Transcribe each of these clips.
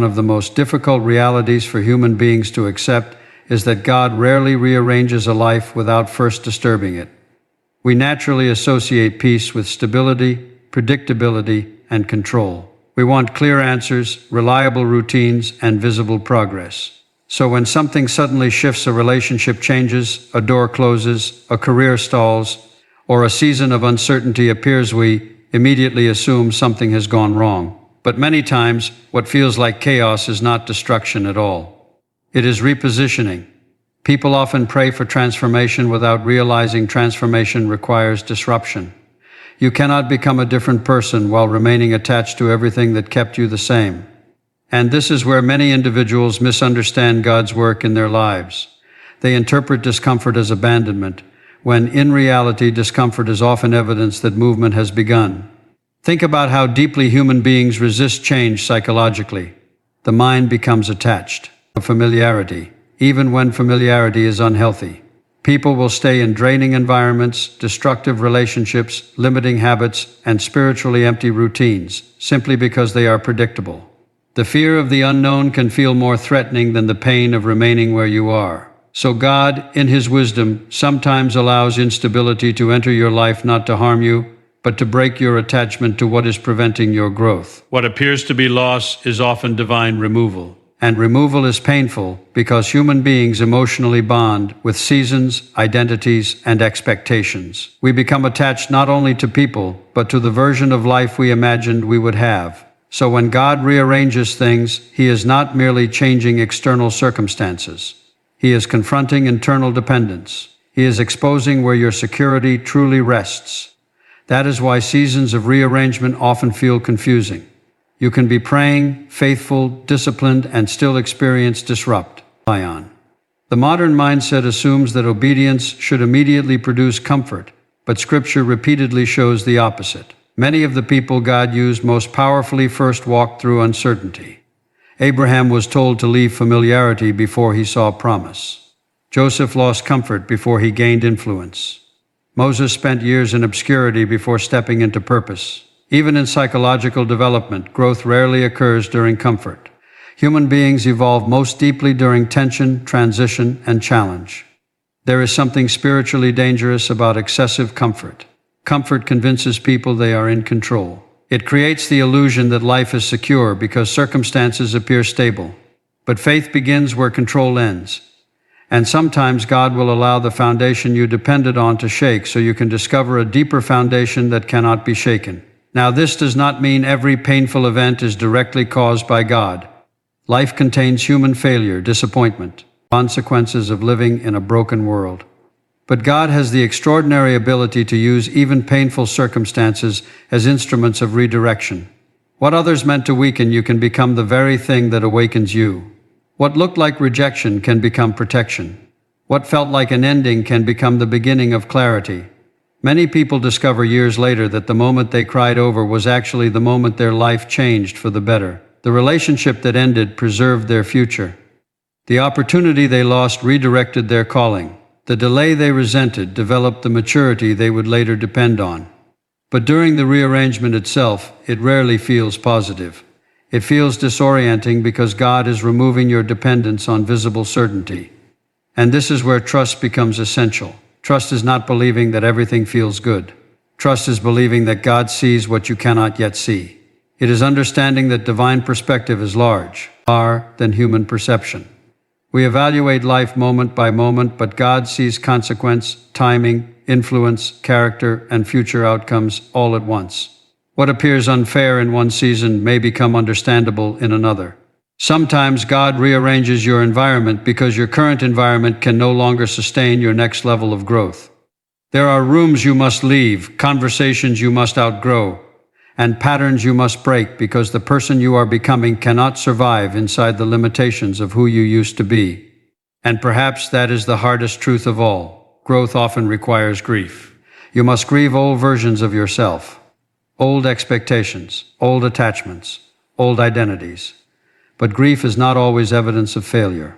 one of the most difficult realities for human beings to accept is that God rarely rearranges a life without first disturbing it. We naturally associate peace with stability, predictability, and control. We want clear answers, reliable routines, and visible progress. So when something suddenly shifts, a relationship changes, a door closes, a career stalls, or a season of uncertainty appears, we immediately assume something has gone wrong. But many times, what feels like chaos is not destruction at all. It is repositioning. People often pray for transformation without realizing transformation requires disruption. You cannot become a different person while remaining attached to everything that kept you the same. And this is where many individuals misunderstand God's work in their lives. They interpret discomfort as abandonment, when in reality discomfort is often evidence that movement has begun. Think about how deeply human beings resist change psychologically. The mind becomes attached to familiarity, even when familiarity is unhealthy. People will stay in draining environments, destructive relationships, limiting habits, and spiritually empty routines, simply because they are predictable. The fear of the unknown can feel more threatening than the pain of remaining where you are. So God, in His wisdom, sometimes allows instability to enter your life not to harm you, but to break your attachment to what is preventing your growth. What appears to be loss is often divine removal. And removal is painful because human beings emotionally bond with seasons, identities, and expectations. We become attached not only to people, but to the version of life we imagined we would have. So when God rearranges things, He is not merely changing external circumstances. He is confronting internal dependence. He is exposing where your security truly rests. That is why seasons of rearrangement often feel confusing. You can be praying, faithful, disciplined, and still experience disrupt. The modern mindset assumes that obedience should immediately produce comfort, but Scripture repeatedly shows the opposite. Many of the people God used most powerfully first walked through uncertainty. Abraham was told to leave familiarity before he saw promise. Joseph lost comfort before he gained influence. Moses spent years in obscurity before stepping into purpose. Even in psychological development, growth rarely occurs during comfort. Human beings evolve most deeply during tension, transition, and challenge. There is something spiritually dangerous about excessive comfort. Comfort convinces people they are in control. It creates the illusion that life is secure because circumstances appear stable. But faith begins where control ends. And sometimes God will allow the foundation you depended on to shake so you can discover a deeper foundation that cannot be shaken. Now, this does not mean every painful event is directly caused by God. Life contains human failure, disappointment, consequences of living in a broken world. But God has the extraordinary ability to use even painful circumstances as instruments of redirection. What others meant to weaken you can become the very thing that awakens you. What looked like rejection can become protection. What felt like an ending can become the beginning of clarity. Many people discover years later that the moment they cried over was actually the moment their life changed for the better. The relationship that ended preserved their future. The opportunity they lost redirected their calling. The delay they resented developed the maturity they would later depend on. But during the rearrangement itself, it rarely feels positive. It feels disorienting because God is removing your dependence on visible certainty. And this is where trust becomes essential. Trust is not believing that everything feels good. Trust is believing that God sees what you cannot yet see. It is understanding that divine perspective is larger than human perception. We evaluate life moment by moment, but God sees consequence, timing, influence, character, and future outcomes all at once. What appears unfair in one season may become understandable in another. Sometimes God rearranges your environment because your current environment can no longer sustain your next level of growth. There are rooms you must leave, conversations you must outgrow, and patterns you must break because the person you are becoming cannot survive inside the limitations of who you used to be. And perhaps that is the hardest truth of all. Growth often requires grief. You must grieve old versions of yourself, old expectations, old attachments, old identities. But grief is not always evidence of failure.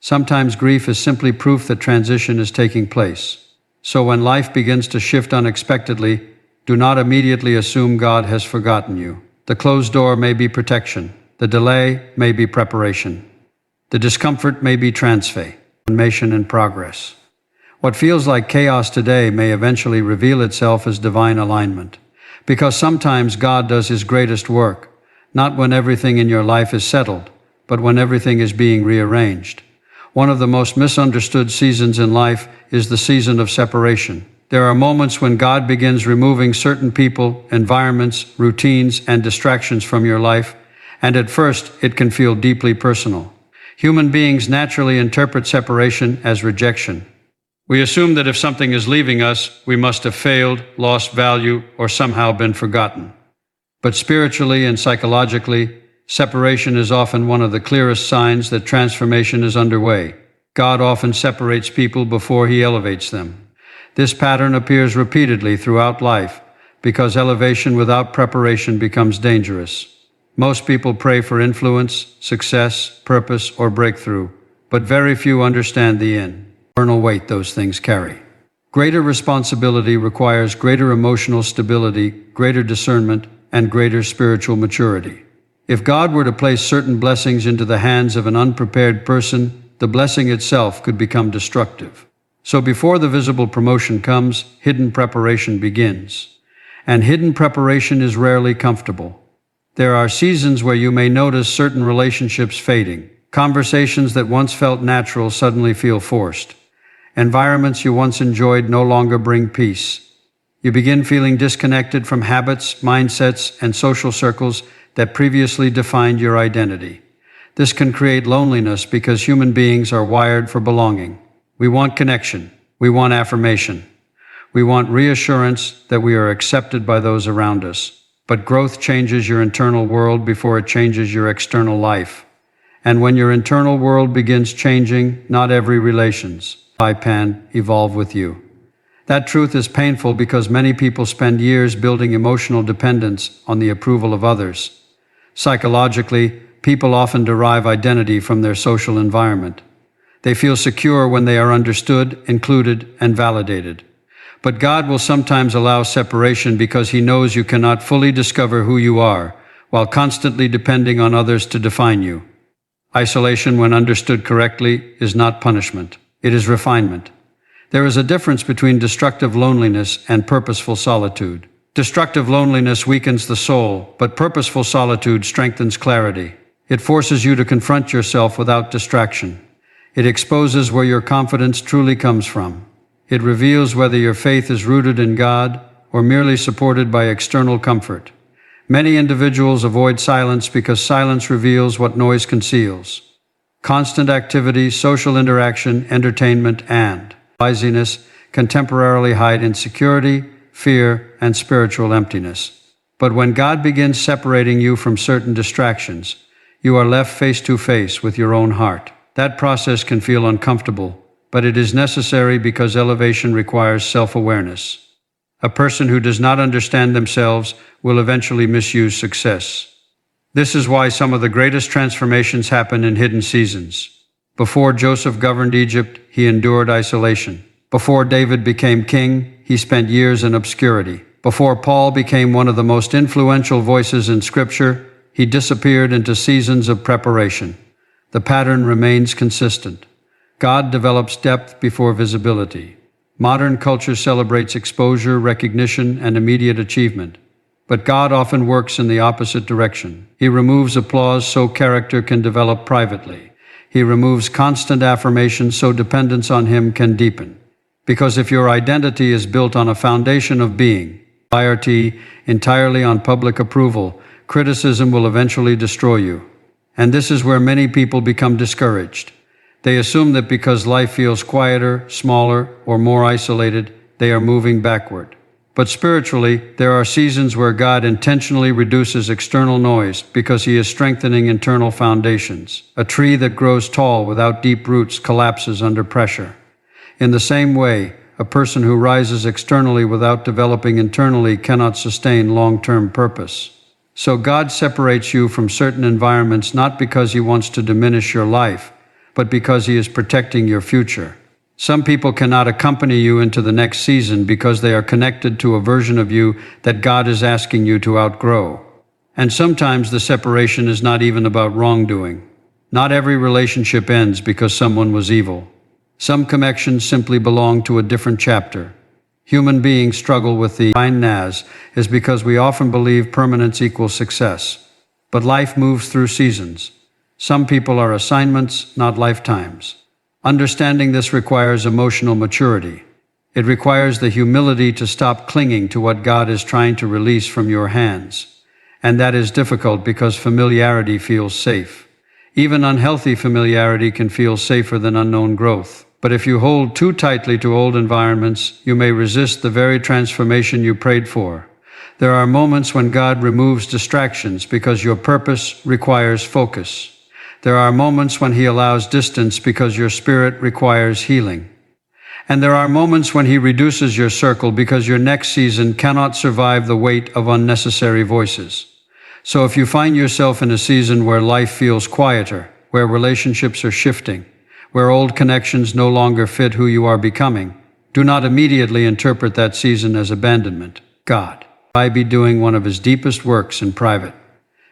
Sometimes grief is simply proof that transition is taking place. So when life begins to shift unexpectedly, do not immediately assume God has forgotten you. The closed door may be protection. The delay may be preparation. The discomfort may be transformation and progress. What feels like chaos today may eventually reveal itself as divine alignment. Because sometimes God does His greatest work, not when everything in your life is settled, but when everything is being rearranged. One of the most misunderstood seasons in life is the season of separation. There are moments when God begins removing certain people, environments, routines, and distractions from your life, and at first it can feel deeply personal. Human beings naturally interpret separation as rejection. We assume that if something is leaving us, we must have failed, lost value, or somehow been forgotten. But spiritually and psychologically, separation is often one of the clearest signs that transformation is underway. God often separates people before He elevates them. This pattern appears repeatedly throughout life because elevation without preparation becomes dangerous. Most people pray for influence, success, purpose, or breakthrough, but very few understand the internal weight those things carry. Greater responsibility requires greater emotional stability, greater discernment, and greater spiritual maturity. If God were to place certain blessings into the hands of an unprepared person, the blessing itself could become destructive. So before the visible promotion comes, hidden preparation begins. And hidden preparation is rarely comfortable. There are seasons where you may notice certain relationships fading. Conversations that once felt natural suddenly feel forced. Environments you once enjoyed no longer bring peace. You begin feeling disconnected from habits, mindsets, and social circles that previously defined your identity. This can create loneliness because human beings are wired for belonging. We want connection. We want affirmation. We want reassurance that we are accepted by those around us. But growth changes your internal world before it changes your external life. And when your internal world begins changing, not every relationship can evolve with you. That truth is painful because many people spend years building emotional dependence on the approval of others. Psychologically, people often derive identity from their social environment. They feel secure when they are understood, included, and validated. But God will sometimes allow separation because He knows you cannot fully discover who you are, while constantly depending on others to define you. Isolation, when understood correctly, is not punishment. It is refinement. There is a difference between destructive loneliness and purposeful solitude. Destructive loneliness weakens the soul, but purposeful solitude strengthens clarity. It forces you to confront yourself without distraction. It exposes where your confidence truly comes from. It reveals whether your faith is rooted in God or merely supported by external comfort. Many individuals avoid silence because silence reveals what noise conceals. Constant activity, social interaction, entertainment, and laziness can temporarily hide insecurity, fear, and spiritual emptiness. But when God begins separating you from certain distractions, you are left face to face with your own heart. That process can feel uncomfortable, but it is necessary because elevation requires self-awareness. A person who does not understand themselves will eventually misuse success. This is why some of the greatest transformations happen in hidden seasons. Before Joseph governed Egypt, he endured isolation. Before David became king, he spent years in obscurity. Before Paul became one of the most influential voices in Scripture, he disappeared into seasons of preparation. The pattern remains consistent. God develops depth before visibility. Modern culture celebrates exposure, recognition, and immediate achievement. But God often works in the opposite direction. He removes applause so character can develop privately. He removes constant affirmation so dependence on Him can deepen. Because if your identity is built on a foundation of being, entirely on public approval, criticism will eventually destroy you. And this is where many people become discouraged. They assume that because life feels quieter, smaller, or more isolated, they are moving backward. But spiritually, there are seasons where God intentionally reduces external noise because He is strengthening internal foundations. A tree that grows tall without deep roots collapses under pressure. In the same way, a person who rises externally without developing internally cannot sustain long-term purpose. So God separates you from certain environments not because He wants to diminish your life, but because He is protecting your future. Some people cannot accompany you into the next season because they are connected to a version of you that God is asking you to outgrow. And sometimes the separation is not even about wrongdoing. Not every relationship ends because someone was evil. Some connections simply belong to a different chapter. Human beings struggle with the nas is because we often believe permanence equals success. But life moves through seasons. Some people are assignments, not lifetimes. Understanding this requires emotional maturity. It requires the humility to stop clinging to what God is trying to release from your hands. And that is difficult because familiarity feels safe. Even unhealthy familiarity can feel safer than unknown growth. But if you hold too tightly to old environments, you may resist the very transformation you prayed for. There are moments when God removes distractions because your purpose requires focus. There are moments when He allows distance because your spirit requires healing. And there are moments when He reduces your circle because your next season cannot survive the weight of unnecessary voices. So if you find yourself in a season where life feels quieter, where relationships are shifting, where old connections no longer fit who you are becoming, do not immediately interpret that season as abandonment. God might be doing one of His deepest works in private.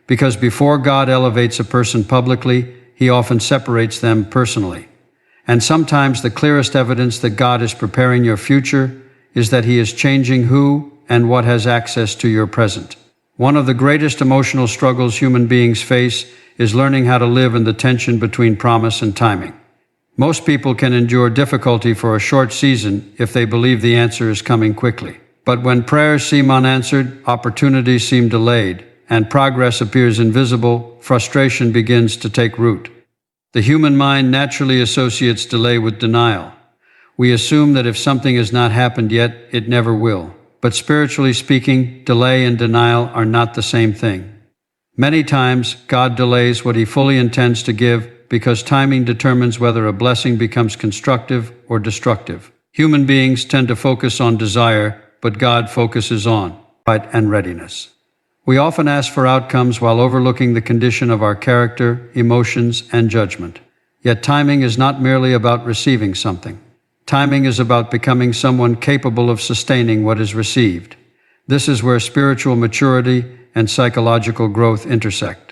Because before God elevates a person publicly, He often separates them personally. And sometimes the clearest evidence that God is preparing your future is that He is changing who and what has access to your present. One of the greatest emotional struggles human beings face is learning how to live in the tension between promise and timing. Most people can endure difficulty for a short season if they believe the answer is coming quickly. But when prayers seem unanswered, opportunities seem delayed, and progress appears invisible, frustration begins to take root. The human mind naturally associates delay with denial. We assume that if something has not happened yet, it never will. But spiritually speaking, delay and denial are not the same thing. Many times, God delays what He fully intends to give because timing determines whether a blessing becomes constructive or destructive. Human beings tend to focus on desire, but God focuses on right and readiness. We often ask for outcomes while overlooking the condition of our character, emotions, and judgment. Yet timing is not merely about receiving something. Timing is about becoming someone capable of sustaining what is received. This is where spiritual maturity and psychological growth intersect.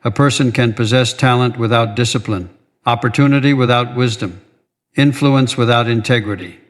A person can possess talent without discipline, opportunity without wisdom, influence without integrity.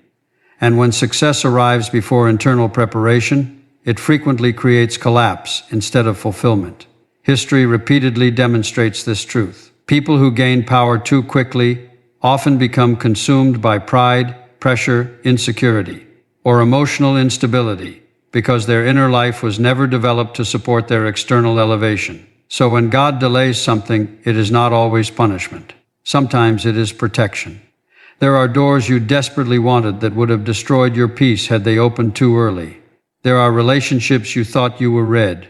And when success arrives before internal preparation, it frequently creates collapse instead of fulfillment. History repeatedly demonstrates this truth. People who gain power too quickly often become consumed by pride, pressure, insecurity, or emotional instability because their inner life was never developed to support their external elevation. So when God delays something, it is not always punishment. Sometimes it is protection. There are doors you desperately wanted that would have destroyed your peace had they opened too early. There are relationships you thought you were ready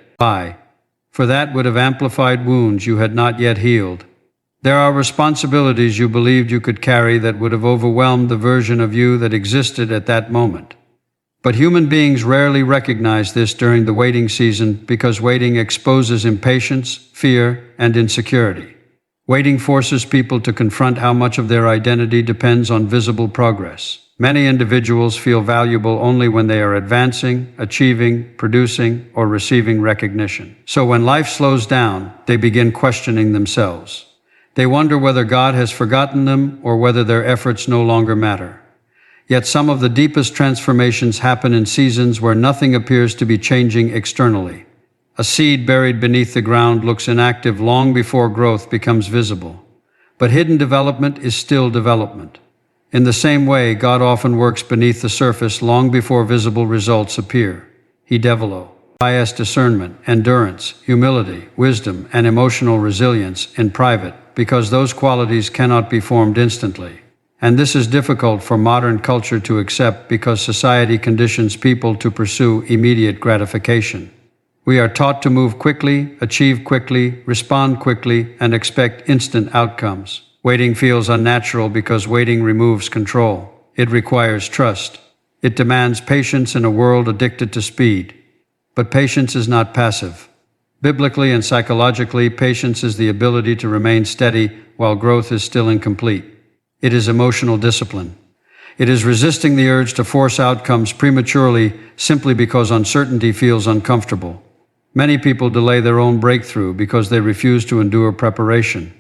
for that would have amplified wounds you had not yet healed. There are responsibilities you believed you could carry that would have overwhelmed the version of you that existed at that moment. But human beings rarely recognize this during the waiting season because waiting exposes impatience, fear, and insecurity. Waiting forces people to confront how much of their identity depends on visible progress. Many individuals feel valuable only when they are advancing, achieving, producing, or receiving recognition. So when life slows down, they begin questioning themselves. They wonder whether God has forgotten them or whether their efforts no longer matter. Yet some of the deepest transformations happen in seasons where nothing appears to be changing externally. A seed buried beneath the ground looks inactive long before growth becomes visible. But hidden development is still development. In the same way, God often works beneath the surface long before visible results appear. He develops discernment, endurance, humility, wisdom, and emotional resilience in private because those qualities cannot be formed instantly. And this is difficult for modern culture to accept because society conditions people to pursue immediate gratification. We are taught to move quickly, achieve quickly, respond quickly, and expect instant outcomes. Waiting feels unnatural because waiting removes control. It requires trust. It demands patience in a world addicted to speed. But patience is not passive. Biblically and psychologically, patience is the ability to remain steady while growth is still incomplete. It is emotional discipline. It is resisting the urge to force outcomes prematurely simply because uncertainty feels uncomfortable. Many people delay their own breakthrough because they refuse to endure preparation.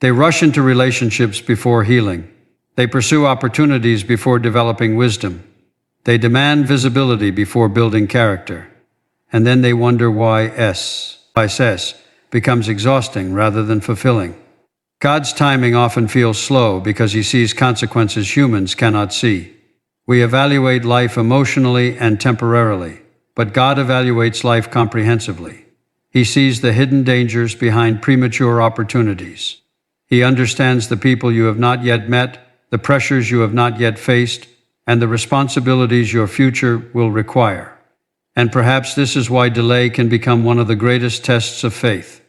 They rush into relationships before healing. They pursue opportunities before developing wisdom. They demand visibility before building character. And then they wonder why S becomes exhausting rather than fulfilling. God's timing often feels slow because he sees consequences humans cannot see. We evaluate life emotionally and temporarily, but God evaluates life comprehensively. He sees the hidden dangers behind premature opportunities. He understands the people you have not yet met, the pressures you have not yet faced, and the responsibilities your future will require. And perhaps this is why delay can become one of the greatest tests of faith.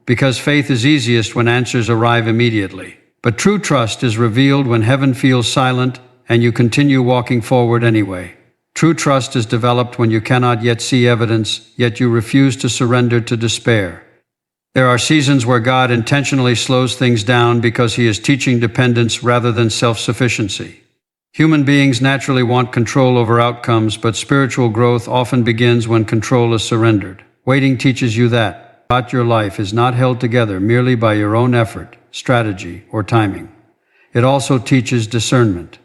Because faith is easiest when answers arrive immediately. But true trust is revealed when heaven feels silent and you continue walking forward anyway. True trust is developed when you cannot yet see evidence, yet you refuse to surrender to despair. There are seasons where God intentionally slows things down because he is teaching dependence rather than self-sufficiency. Human beings naturally want control over outcomes, but spiritual growth often begins when control is surrendered. Waiting teaches you that your life is not held together merely by your own effort, strategy, or timing. It also teaches discernment.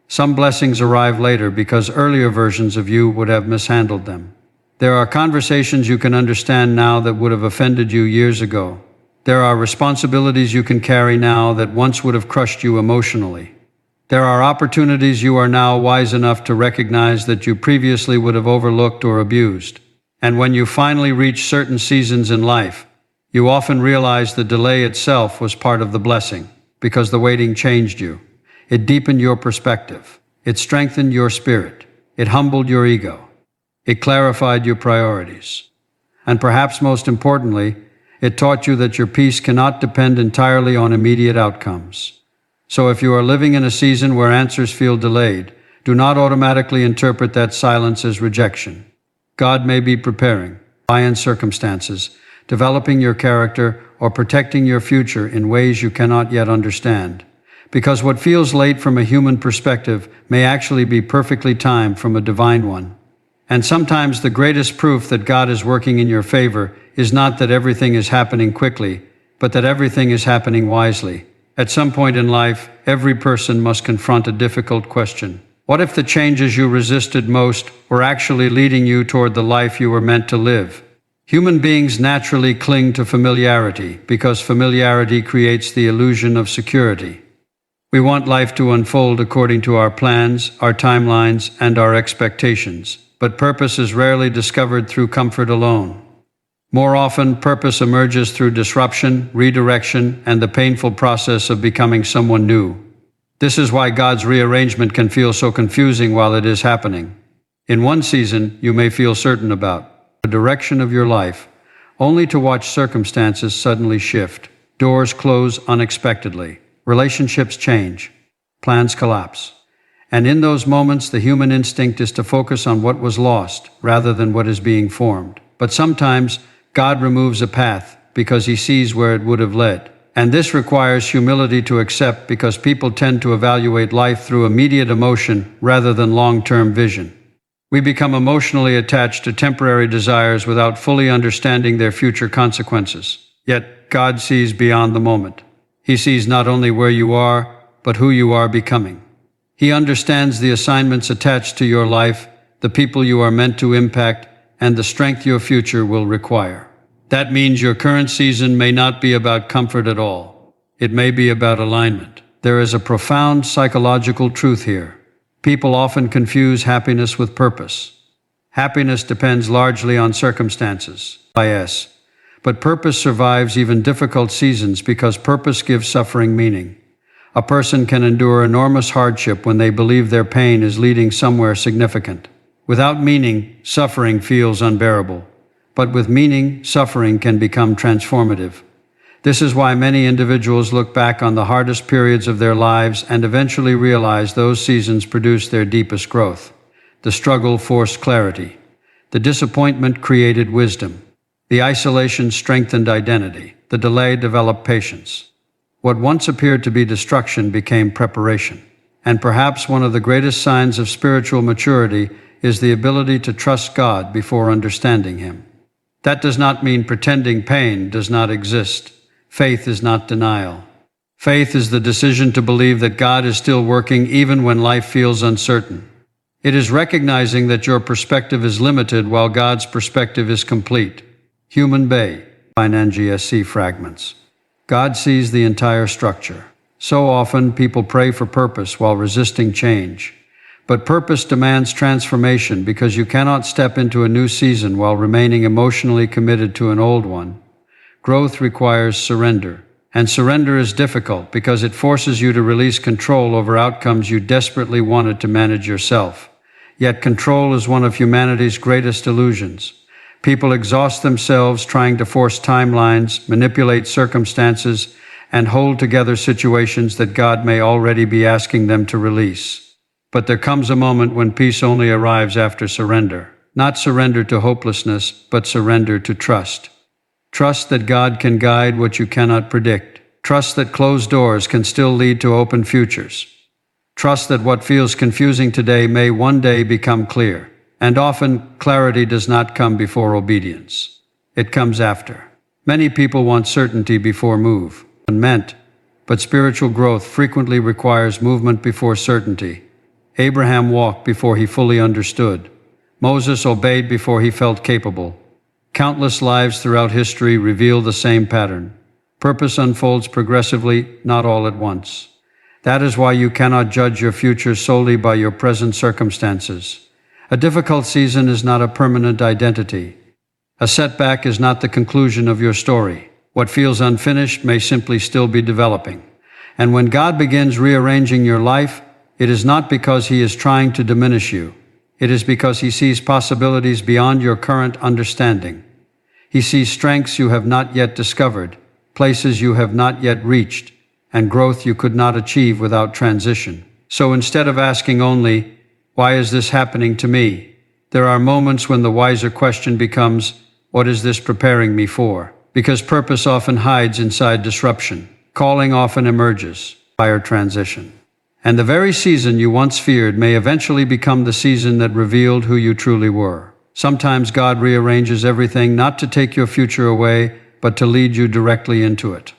Some blessings arrive later because earlier versions of you would have mishandled them. There are conversations you can understand now that would have offended you years ago. There are responsibilities you can carry now that once would have crushed you emotionally. There are opportunities you are now wise enough to recognize that you previously would have overlooked or abused. And when you finally reach certain seasons in life, you often realize the delay itself was part of the blessing, because the waiting changed you. It deepened your perspective. It strengthened your spirit. It humbled your ego. It clarified your priorities. And perhaps most importantly, it taught you that your peace cannot depend entirely on immediate outcomes. So if you are living in a season where answers feel delayed, do not automatically interpret that silence as rejection. God may be preparing, in circumstances, developing your character, or protecting your future in ways you cannot yet understand. Because what feels late from a human perspective may actually be perfectly timed from a divine one. And sometimes the greatest proof that God is working in your favor is not that everything is happening quickly, but that everything is happening wisely. At some point in life, every person must confront a difficult question. What if the changes you resisted most were actually leading you toward the life you were meant to live? Human beings naturally cling to familiarity because familiarity creates the illusion of security. We want life to unfold according to our plans, our timelines, and our expectations, but purpose is rarely discovered through comfort alone. More often, purpose emerges through disruption, redirection, and the painful process of becoming someone new. This is why God's rearrangement can feel so confusing while it is happening. In one season, you may feel certain about the direction of your life, only to watch circumstances suddenly shift. Doors close unexpectedly. Relationships change. Plans collapse. And in those moments, the human instinct is to focus on what was lost rather than what is being formed. But sometimes, God removes a path because he sees where it would have led. And this requires humility to accept because people tend to evaluate life through immediate emotion rather than long-term vision. We become emotionally attached to temporary desires without fully understanding their future consequences. Yet, God sees beyond the moment. He sees not only where you are, but who you are becoming. He understands the assignments attached to your life, the people you are meant to impact, and the strength your future will require. That means your current season may not be about comfort at all. It may be about alignment. There is a profound psychological truth here. People often confuse happiness with purpose. Happiness depends largely on circumstances, but purpose survives even difficult seasons because purpose gives suffering meaning. A person can endure enormous hardship when they believe their pain is leading somewhere significant. Without meaning, suffering feels unbearable. But with meaning, suffering can become transformative. This is why many individuals look back on the hardest periods of their lives and eventually realize those seasons produced their deepest growth. The struggle forced clarity. The disappointment created wisdom. The isolation strengthened identity. The delay developed patience. What once appeared to be destruction became preparation. And perhaps one of the greatest signs of spiritual maturity is the ability to trust God before understanding him. That does not mean pretending pain does not exist. Faith is not denial. Faith is the decision to believe that God is still working even when life feels uncertain. It is recognizing that your perspective is limited while God's perspective is complete. Human Bay, NGSC fragments. God sees the entire structure. So often people pray for purpose while resisting change. But purpose demands transformation because you cannot step into a new season while remaining emotionally committed to an old one. Growth requires surrender. And surrender is difficult because it forces you to release control over outcomes you desperately wanted to manage yourself. Yet control is one of humanity's greatest illusions. People exhaust themselves trying to force timelines, manipulate circumstances, and hold together situations that God may already be asking them to release. But there comes a moment when peace only arrives after surrender. Not surrender to hopelessness, but surrender to trust. Trust that God can guide what you cannot predict. Trust that closed doors can still lead to open futures. Trust that what feels confusing today may one day become clear. And often, clarity does not come before obedience. It comes after. Many people want certainty before move. But spiritual growth frequently requires movement before certainty. Abraham walked before he fully understood. Moses obeyed before he felt capable. Countless lives throughout history reveal the same pattern. Purpose unfolds progressively, not all at once. That is why you cannot judge your future solely by your present circumstances. A difficult season is not a permanent identity. A setback is not the conclusion of your story. What feels unfinished may simply still be developing. And when God begins rearranging your life, it is not because He is trying to diminish you. It is because He sees possibilities beyond your current understanding. He sees strengths you have not yet discovered, places you have not yet reached, and growth you could not achieve without transition. So instead of asking only, "Why is this happening to me?" there are moments when the wiser question becomes, "What is this preparing me for?" Because purpose often hides inside disruption. Calling often emerges, fire transition. And the very season you once feared may eventually become the season that revealed who you truly were. Sometimes God rearranges everything not to take your future away, but to lead you directly into it.